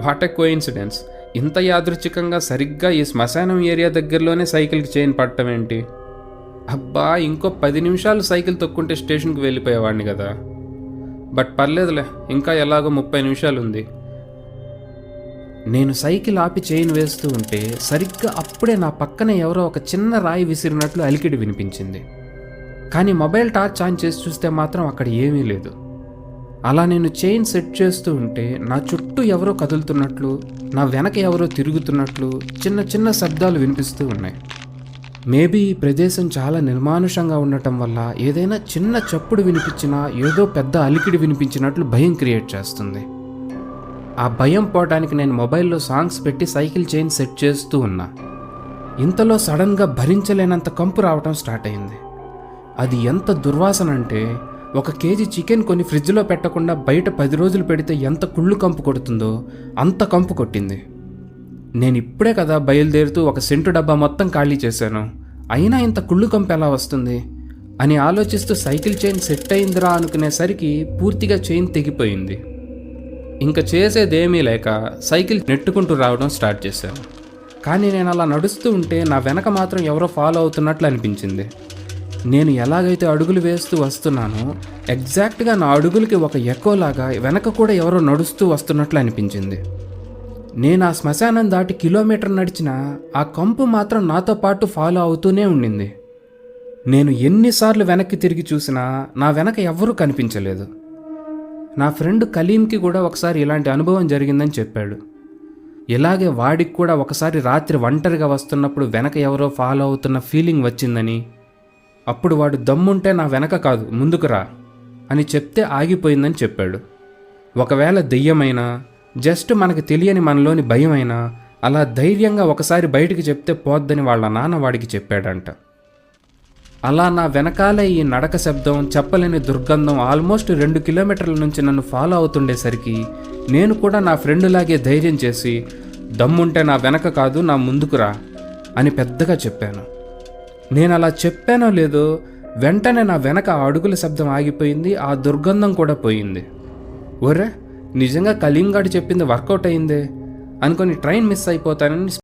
What a coincidence. ఇంత యాదృచ్ఛికంగా సరిగ్గా ఈ శ్మశానం ఏరియా దగ్గరలోనే సైకిల్కి చైన్ పట్టడం ఏంటి? అబ్బా, ఇంకో 10 నిమిషాలు సైకిల్ తొక్కుంటే స్టేషన్కి వెళ్ళిపోయేవాడిని కదా. బట్ పర్లేదులే, ఇంకా ఎలాగో 30 నిమిషాలు ఉంది. నేను సైకిల్ ఆపి చైన్ వేస్తూ ఉంటే సరిగ్గా అప్పుడే నా పక్కనే ఎవరో ఒక చిన్న రాయి విసిరినట్లు అలికిడి వినిపించింది. కానీ మొబైల్ టార్చ్ ఆన్ చేసి చూస్తే మాత్రం అక్కడ ఏమీ లేదు. అలా నేను చైన్ సెట్ చేస్తూ ఉంటే నా చుట్టూ ఎవరో కదులుతున్నట్లు, నా వెనక ఎవరో తిరుగుతున్నట్లు చిన్న చిన్న శబ్దాలు వినిపిస్తూ ఉన్నాయి. మేబీ ఈ ప్రదేశం చాలా నిర్మానుషంగా ఉండటం వల్ల ఏదైనా చిన్న చప్పుడు వినిపించినా ఏదో పెద్ద అలికిడి వినిపించినట్లు భయం క్రియేట్ చేస్తుంది. ఆ భయం పోవడానికి నేను మొబైల్లో సాంగ్స్ పెట్టి సైకిల్ చైన్ సెట్ చేస్తూ ఉన్నా. ఇంతలో సడన్గా భరించలేనంత కంపు రావటం స్టార్ట్ అయింది. అది ఎంత దుర్వాసన అంటే 1 కేజీ చికెన్ కొని ఫ్రిడ్జ్లో పెట్టకుండా బయట 10 రోజులు పెడితే ఎంత కుళ్ళు కంపు కొడుతుందో అంత కంపు కొట్టింది. నేను ఇప్పుడే కదా బయలుదేరుతూ ఒక సెంటు డబ్బా మొత్తం ఖాళీ చేశాను, అయినా ఇంత కుళ్ళు కంపు ఎలా వస్తుంది అని ఆలోచిస్తూ సైకిల్ చైన్ సెట్ అయిందిరా అనుకునేసరికి పూర్తిగా చైన్ తెగిపోయింది. ఇంకా చేసేదేమీ లేక సైకిల్ నెట్టుకుంటూ రావడం స్టార్ట్ చేశాను. కానీ నేను అలా నడుస్తూ ఉంటే నా వెనక మాత్రం ఎవరో ఫాలో అవుతున్నట్లు అనిపించింది. నేను ఎలాగైతే అడుగులు వేస్తూ వస్తున్నానో ఎగ్జాక్ట్గా నా అడుగులకి ఒక ఎకోలాగా వెనక కూడా ఎవరో నడుస్తూ వస్తున్నట్లు అనిపించింది. నేను ఆ శ్మశానం దాటి కిలోమీటర్ నడిచినా ఆ కంపు మాత్రం నాతో పాటు ఫాలో అవుతూనే ఉండింది. నేను ఎన్నిసార్లు వెనక్కి తిరిగి చూసినా నా వెనక ఎవ్వరూ కనిపించలేదు. నా ఫ్రెండ్ కలీంకి కూడా ఒకసారి ఇలాంటి అనుభవం జరిగిందని చెప్పాడు. ఇలాగే వాడికి కూడా ఒకసారి రాత్రి ఒంటరిగా వస్తున్నప్పుడు వెనక ఎవరో ఫాలో అవుతున్న ఫీలింగ్ వచ్చిందని, అప్పుడు వాడు దమ్ముంటే నా వెనక కాదు ముందుకు రా అని చెప్తే ఆగిపోయిందని చెప్పాడు. ఒకవేళ దెయ్యమైనా జస్ట్ మనకు తెలియని మనలోని భయమైనా అలా ధైర్యంగా ఒకసారి బయటికి చెప్తే పోద్దని వాళ్ళ నాన్న వాడికి చెప్పాడంట. అలా నా వెనకాలే ఈ నడక శబ్దం, చెప్పలేని దుర్గంధం ఆల్మోస్ట్ 2 కిలోమీటర్ల నుంచి నన్ను ఫాలో అవుతుండేసరికి నేను కూడా నా ఫ్రెండ్లాగే ధైర్యం చేసి దమ్ముంటే నా వెనక కాదు నా ముందుకు రా అని పెద్దగా చెప్పాను. నేను అలా చెప్పానో లేదో వెంటనే నా వెనక ఆ అడుగుల శబ్దం ఆగిపోయింది, ఆ దుర్గంధం కూడా పోయింది. ఒరే, నిజంగా కలీంగాడు చెప్పింది వర్కౌట్ అయిందే అనుకొని ట్రైన్ మిస్ అయిపోతానని